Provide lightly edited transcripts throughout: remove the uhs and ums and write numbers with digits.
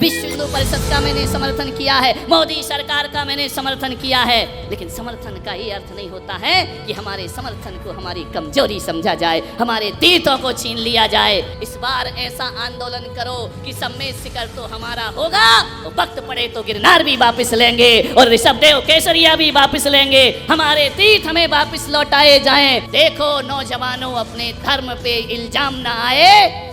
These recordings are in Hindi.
विश्व हिंदू परिषद का मैंने समर्थन किया है, मोदी सरकार का मैंने समर्थन किया है, लेकिन समर्थन का ये अर्थ नहीं होता है कि हमारे समर्थन को हमारी कमजोरी समझा जाए, हमारे तीर्थों को छीन लिया जाए। इस बार ऐसा आंदोलन करो कि सम्मेद शिखर तो हमारा होगा, तो वक्त पड़े तो गिरनार भी वापस लेंगे और ऋषभदेव केसरिया भी वापस लेंगे, हमारे तीर्थ हमें वापस लौटाए जाएं। देखो नौजवानों, अपने धर्म पे इल्जाम ना आए,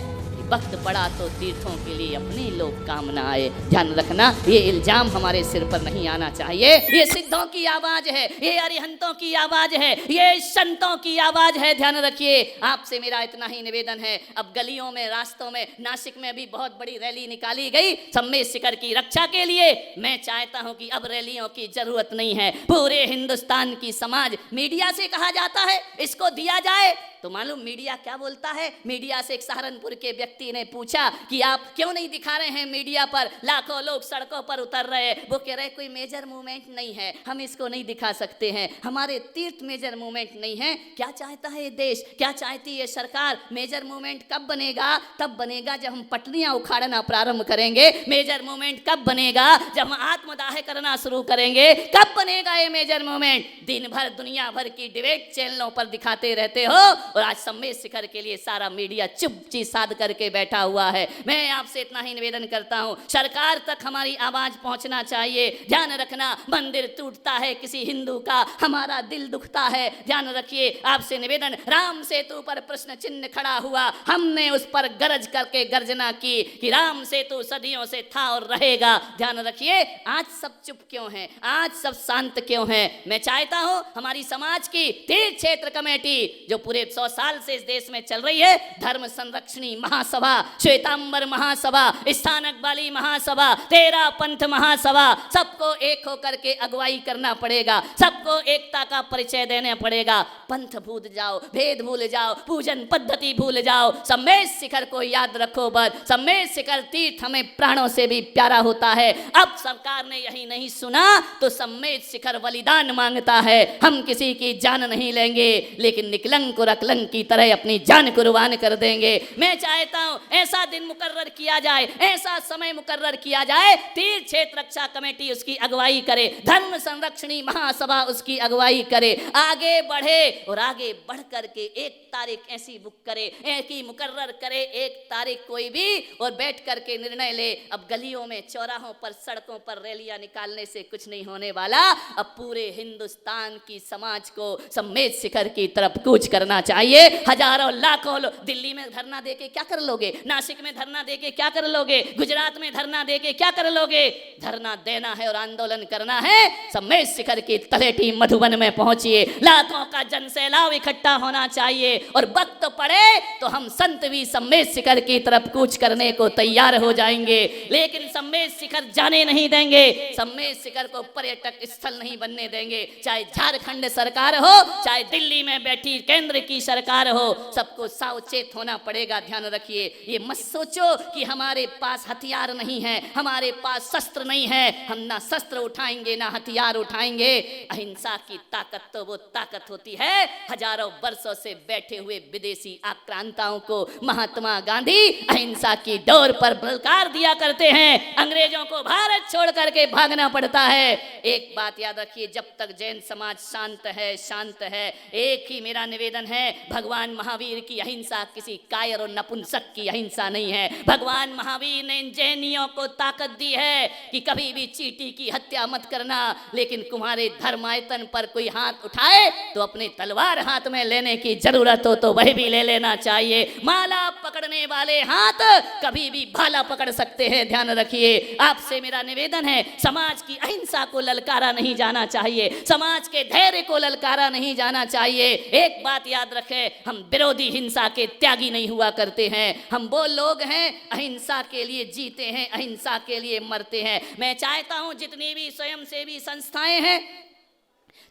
वक्त पड़ा तो तीर्थों के लिए अपने लोग काम ना आए। ध्यान रखना, ये इल्जाम हमारे सिर पर नहीं आना चाहिए। ये सिद्धों की आवाज है, ये अरिहंतों की आवाज है, ये संतों की आवाज है। ध्यान रखिए, आपसे मेरा इतना ही निवेदन है। अब गलियों में, रास्तों में, नासिक में भी बहुत बड़ी रैली निकाली गई सम्मेद शिखर की रक्षा के लिए। मैं चाहता हूं कि अब रैलियों की जरूरत नहीं है। पूरे हिंदुस्तान की समाज, मीडिया से कहा जाता है इसको दिया जाए, तो मालूम मीडिया क्या बोलता है? मीडिया से एक सहारनपुर के व्यक्ति ने पूछा कि आप क्यों नहीं दिखा रहे हैं मीडिया पर, लाखों लोग सड़कों पर उतर रहे। वो कह रहे कोई मेजर मूवमेंट नहीं है, हम इसको नहीं दिखा सकते हैं, हमारे तीर्थ मेजर मूवमेंट नहीं है। क्या चाहता है ये देश, क्या चाहती है सरकार? मेजर मूवमेंट कब बनेगा? तब बनेगा जब हम पटरियां उखाड़ना प्रारंभ करेंगे। मेजर मूवमेंट कब बनेगा? जब हम आत्मदाह करना शुरू करेंगे। कब बनेगा ये मेजर मूवमेंट? दिन भर दुनिया भर की डिबेट चैनलों पर दिखाते रहते हो और आज सम्मेद शिखर के लिए सारा मीडिया चुपची साध करके बैठा हुआ है। मैं आपसे इतना ही निवेदन करता हूं, सरकार तक हमारी आवाज पहुंचना चाहिए। ध्यान रखना, मंदिर टूटता है किसी हिंदू का, हमारा दिल दुखता है। ध्यान रखिए, आपसे निवेदन, राम सेतु पर प्रश्न चिन्ह खड़ा हुआ, हमने उस पर गरज करके गर्जना की कि राम सेतु सदियों से था और रहेगा। ध्यान रखिए, आज सब चुप क्यों हैं, आज सब शांत क्यों हैं? मैं चाहता हूं हमारी समाज की तीर्थ क्षेत्र कमेटी जो पूरे 100 साल से इस देश में चल रही है, धर्म संरक्षणी महासभा, श्वेतांबर महासभा, स्थानक वाली महासभा, 13 पंथ महासभा, सबको एक होकर के अगुवाई करना पड़ेगा, सबको एकता का परिचय देना पड़ेगा। पंथ भूल जाओ, भेद भूल जाओ, पूजन पद्धति भूल जाओ, सम्मेद शिखर को याद रखो। बस सम्मेद शिखर तीर्थ हमें प्राणों से भी प्यारा होता है। अब सरकार ने यही नहीं सुना तो सम्मेद शिखर बलिदान मांगता है। हम किसी की जान नहीं लेंगे, लेकिन निकलंक और अकलंक की तरह अपनी जान कुर्बान कर देंगे। मैं चाहता हूं ऐसा दिन मुकर्रर किया जाए, ऐसा समय मुकर्रर किया जाए, तीर्थ क्षेत्र रक्षा कमेटी उसकी अगुवाई करे, धर्म संरक्षणी महासभा उसकी अगुवाई करे, आगे बढ़े और आगे बढ़ करके एक तारीख ऐसी बुक करे, एक ही मुकर्रर करे, एक तारीख कोई भी, और बैठ करके निर्णय ले। अब गलियों में, चौराहों पर, सड़कों पर रैलियां निकालने से कुछ नहीं होने वाला। अब पूरे हिंदुस्तान की समाज को सम्मेद शिखर की तरफ कूच करना चाहिए। हजारों लाखों लोग दिल्ली में धरना देके क्या कर लोगे, नासिक में धरना देके क्या कर लोगे, गुजरात में धरना देके क्या कर लोगे? धरना देना है और आंदोलन करना है। सम्मेद शिखर की तलेटी मधुबन में पहुंचिए, लाखों का जनसैलाब इकट्ठा होना चाहिए और वक्त पड़े तो हम संत भी सम्मेद शिखर की तरफ कूच करने को तैयार हो जाएंगे। लेकिन सम्मेद शिखर जाने नहीं देंगे, सम्मेद शिखर को पर्यटक स्थल नहीं बनने देंगे। चाहे झारखंड सरकार हो, चाहे दिल्ली में बैठी केंद्र की सरकार हो, सबको सावचेत होना पड़ेगा। ध्यान रखिए, ये मत सोचो कि हमारे पास हथियार नहीं है, हमारे पास शस्त्र नहीं है, हम ना शस्त्र उठाएंगे ना हथियार उठाएंगे। अहिंसा की ताकत तो वो ताकत होती है हजारों वर्षों से बैठे हुए विदेशी आक्रांताओं को महात्मा गांधी अहिंसा की डोर पर बलकार दिया करते हैं। अंग्रेजों को भारत छोड़ करके भागना पड़ता है। एक बात याद रखिए, जब तक जैन समाज शांत है, शांत है, एक ही मेरा निवेदन है, भगवान महावीर की अहिंसा किसी कायर और नपुंसक की अहिंसा नहीं है। भगवान महावीर ने जैनियों को ताकत दी है कि कभी भी चींटी की हत्या मत करना, लेकिन तुम्हारे धर्मायतन पर कोई हाथ उठाए तो अपने तलवार हाथ में लेने की जरूरत हो तो वह भी ले लेना चाहिए। माला पकड़ने वाले हाथ कभी भी भाला पकड़ सकते हैं। ध्यान रखिए, आपसे मेरा निवेदन है, समाज की अहिंसा को ललकारा नहीं जाना चाहिए, समाज के धैर्य को ललकारा नहीं जाना चाहिए। एक बात याद रखें, हम विरोधी हिंसा के त्यागी नहीं हुआ करते हैं। हम वो लोग हैं अहिंसा के लिए जीते हैं, अहिंसा के लिए मरते हैं। मैं चाहता हूं जितनी भी स्वयंसेवी संस्थाएं हैं,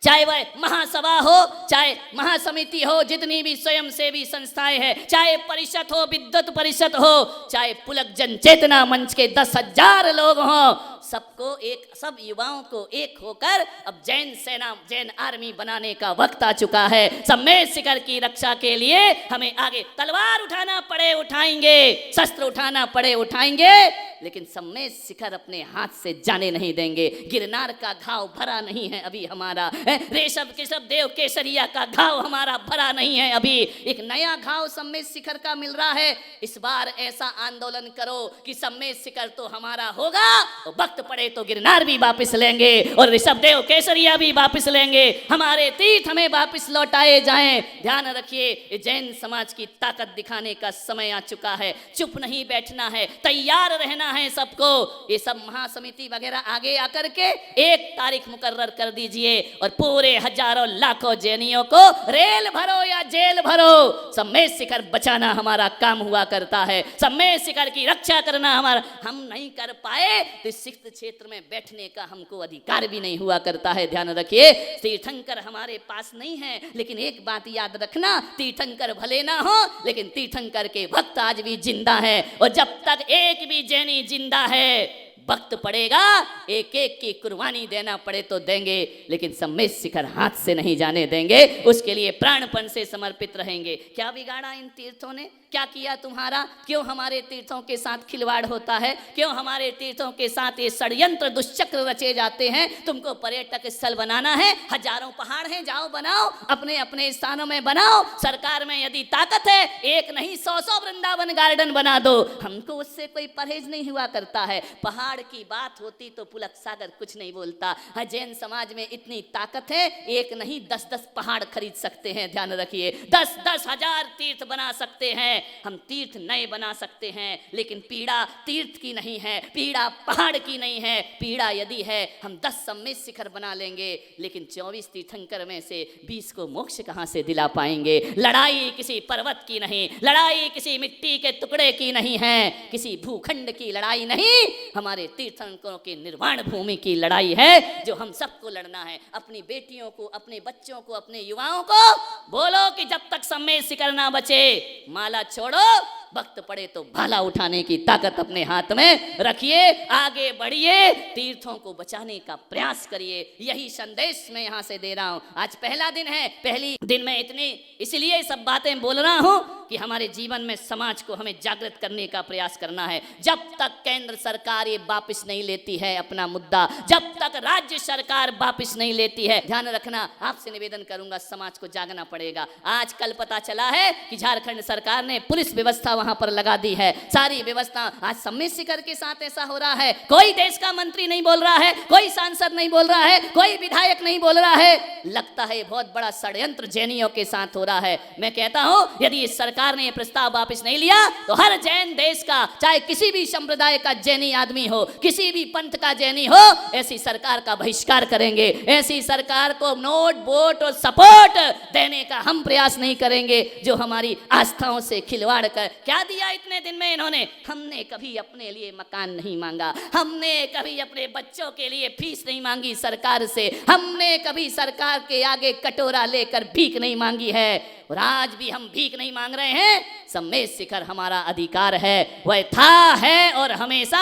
चाहे वह महासभा हो, चाहे महासमिति हो, जितनी भी स्वयंसेवी संस्थाएं हैं, चाहे परिषद हो, विद्युत परिषद हो, चाहे पुलक जन चेतना मंच के 10,000 लोग हों, सबको एक, सब युवाओं को एक होकर अब जैन सेना, जैन आर्मी बनाने का वक्त आ चुका है। सम्मेद शिखर की रक्षा के लिए हमें आगे तलवार उठाना पड़े उठाएंगे, शस्त्र उठाना पड़े उठाएंगे, लेकिन सम्मेद शिखर अपने हाथ से जाने नहीं देंगे। गिरनार का घाव भरा नहीं है अभी हमारा, ऋषभ केशव देव केसरिया का घाव हमारा भरा नहीं है अभी। एक नया घाव सम्मेद शिखर का मिल रहा है। इस बार ऐसा आंदोलन करो कि सम्मेद शिखर तो हमारा होगा, और वक्त पड़े तो गिरनार भी वापस लेंगे और ऋषभ देव केसरिया भी वापस लेंगे। हमारे तीर्थ हमें वापस लौटाए जाएं। ध्यान रखिए, जैन समाज की ताकत दिखाने का समय आ चुका है। चुप नहीं बैठना है, तैयार रहना है सबको। ये सब महासमिति वगैरह आगे आकर के एक तारीख मुकर्रर कर दीजिए और पूरे हजारों लाखों जैनियों को रेल भरो या जेल भरो। सम्मेद शिखर बचाना हमारा काम हुआ करता है, सम्मेद शिखर की रक्षा करना हमारा। हम नहीं कर पाए तो सिक्त क्षेत्र में बैठने का हमको अधिकार भी नहीं हुआ करता है। ध्यान रखिए, तीर्थंकर हमारे पास नहीं है, लेकिन एक बात याद रखना, तीर्थंकर भले ना हो लेकिन तीर्थंकर के भक्त आज भी जिंदा है। और जब तक एक भी जैनी जिंदा है, वक्त पड़ेगा एक एक की कुर्बानी देना पड़े तो देंगे, लेकिन सम्मेद शिखर हाथ से नहीं जाने देंगे। उसके लिए प्राणपण से समर्पित रहेंगे। क्या बिगाड़ा इन तीर्थों ने, क्या किया तुम्हारा? क्यों हमारे तीर्थों के साथ खिलवाड़ होता है? क्यों हमारे तीर्थों के साथ ये षड्यंत्र दुष्चक्र रचे जाते हैं? तुमको पर्यटक स्थल बनाना है, हजारों पहाड़ हैं, जाओ बनाओ, अपने अपने स्थानों में बनाओ। सरकार में यदि ताकत है, एक नहीं 100 वृंदावन गार्डन बना दो। हमको उससे कोई परहेज नहीं हुआ करता है। पहाड़ की बात होती तो पुलक सागर कुछ नहीं बोलता। जैन समाज में इतनी ताकत है, एक नहीं 10-10 पहाड़ खरीद सकते हैं। ध्यान रखिए, 10-10 हजार तीर्थ बना सकते हैं हम। तीर्थ नए बना सकते हैं, लेकिन पीड़ा तीर्थ की नहीं है, पीड़ा पहाड़ की नहीं है। पीड़ा यदि है, हम 10 सम्मेद शिखर बना लेंगे, लेकिन 24 तीर्थंकर में से 20 को मोक्ष कहां से दिला पाएंगे? लड़ाई किसी पर्वत की नहीं, लड़ाई किसी मिट्टी के टुकड़े की नहीं है, किसी भूखंड की लड़ाई नहीं, हमारे तीर्थंकरों की निर्वाण भूमि की लड़ाई है, जो हम सबको लड़ना है। अपनी बेटियों को, अपने बच्चों को, अपने युवाओं को बोलो कि जब तक सम्मेद शिखर ना बचे, माला छोड़ो, वक्त पड़े तो भाला उठाने की ताकत अपने हाथ में रखिए, आगे बढ़िए, तीर्थों को बचाने का प्रयास करिए। यही संदेश मैं यहाँ से दे रहा हूँ। आज पहला दिन है, पहली दिन में इतनी इसलिए सब बातें बोल रहा हूँ कि हमारे जीवन में समाज को हमें जागृत करने का प्रयास करना है। जब तक केंद्र सरकार ये वापस नहीं लेती है अपना मुद्दा, जब तक राज्य सरकार वापस नहीं लेती है, ध्यान रखना, आपसे निवेदन करूंगा, समाज को जागना पड़ेगा। आज कल पता चला है कि झारखंड सरकार ने पुलिस व्यवस्था वहां पर लगा दी है, सारी व्यवस्था। आज सम्मेद शिखर के साथ ऐसा हो रहा है, कोई देश का मंत्री नहीं बोल रहा है, कोई सांसद नहीं बोल रहा है, कोई विधायक नहीं बोल रहा है। लगता है बहुत बड़ा षड्यंत्र जैनियों के साथ हो रहा है। मैं कहता हूं, यदि सरकार ने यह प्रस्ताव वापस नहीं लिया तो हर जैन देश का, चाहे किसी भी संप्रदाय का जैनी आदमी हो, किसी भी पंथ का जैनी हो, ऐसी सरकार का बहिष्कार करेंगे। ऐसी सरकार को नोट वोट और सपोर्ट देने का हम प्रयास नहीं करेंगे, जो हमारी आस्थाओं से खिलवाड़ कर। क्या दिया इतने दिन में इन्होंने? हमने कभी अपने लिए मकान नहीं मांगा, हमने कभी अपने बच्चों के लिए फीस नहीं मांगी सरकार से, हमने कभी सरकार के आगे कटोरा लेकर भीख नहीं मांगी है, और आज भी हम भीख नहीं मांग रहे हैं। सम्मेद शिखर हमारा अधिकार है, वह था, है और हमेशा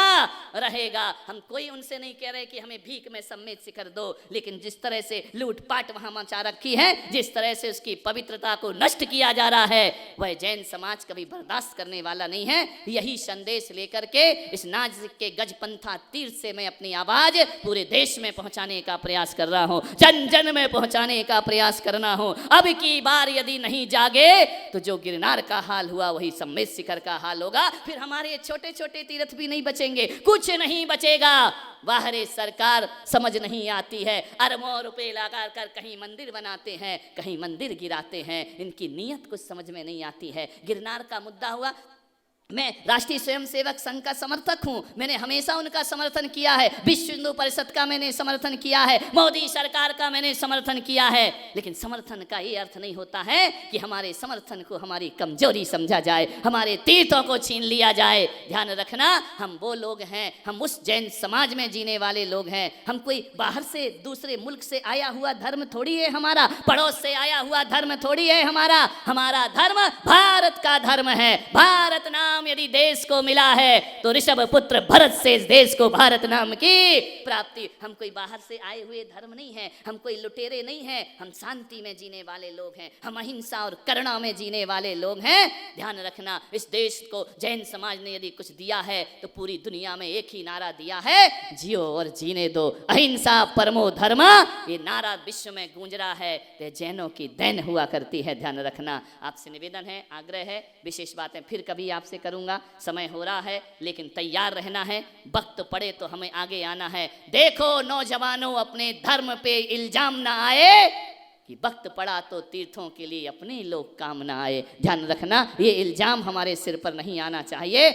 रहेगा। हम कोई उनसे नहीं कह रहे कि हमें भीख में सम्मेद शिखर दो, लेकिन जिस तरह से लूटपाट वहां मचा रखी है, जिस तरह से उसकी पवित्रता को नष्ट किया जा रहा है, वह जैन समाज कभी बर्दाश्त करने वाला नहीं है। यही संदेश लेकर के इस नाजिक के गजपंथा तीर्थ से मैं अपनी आवाज पूरे देश में पहुंचाने का प्रयास कर रहा हूं, जन जन में पहुंचाने का प्रयास करना हूं। अब की बार यदि नहीं जागे तो जो गिरनार का हाल हुआ वही सम्मेद शिखर का हाल होगा। फिर हमारे छोटे छोटे तीर्थ भी नहीं बचेंगे, कुछ नहीं बचेगा। बाहरी सरकार समझ नहीं आती है, अरबों रुपए लगा कर कहीं मंदिर बनाते हैं, कहीं मंदिर गिराते हैं, इनकी नीयत कुछ समझ में नहीं आती है। गिरनार का मुद्दा हुआ, मैं राष्ट्रीय स्वयंसेवक संघ का समर्थक हूं, मैंने हमेशा उनका समर्थन किया है, विश्व हिंदू परिषद का मैंने समर्थन किया है, मोदी सरकार का मैंने समर्थन किया है, लेकिन समर्थन का ये अर्थ नहीं होता है कि हमारे समर्थन को हमारी कमजोरी समझा जाए, हमारे तीर्थों को छीन लिया जाए। ध्यान रखना, हम वो लोग हैं, हम उस जैन समाज में जीने वाले लोग हैं। हम कोई बाहर से, दूसरे मुल्क से आया हुआ धर्म थोड़ी है हमारा, पड़ोस से आया हुआ धर्म थोड़ी है हमारा। हमारा धर्म भारत का धर्म है, भारत नाम नाम यदि देश को मिला है तो ऋषभ पुत्र भरत से इस देश को भारत नाम की प्राप्ति। हम कोई बाहर से आए हुए धर्म नहीं है, हम कोई लुटेरे नहीं हैं, हम शांति में जीने वाले लोग हैं, हम अहिंसा और करुणा में जीने वाले लोग हैं। ध्यान रखना, इस देश को जैन समाज ने यदि कुछ दिया है तो पूरी दुनिया में एक ही नारा दिया है, जियो और जीने दो, अहिंसा परमो धर्म। ये नारा विश्व में गूंज रहा है, तो जैनों की देन हुआ करती है। ध्यान रखना, आपसे निवेदन है, आग्रह है, विशेष बातें फिर कभी आपसे करूंगा। समय हो रहा है लेकिन तैयार रहना है, वक्त पड़े तो हमें आगे आना है। देखो नौजवानों, अपने धर्म पे इल्जाम ना आए कि वक्त पड़ा तो तीर्थों के लिए अपने लोग काम ना आए। ध्यान रखना, ये इल्जाम हमारे सिर पर नहीं आना चाहिए।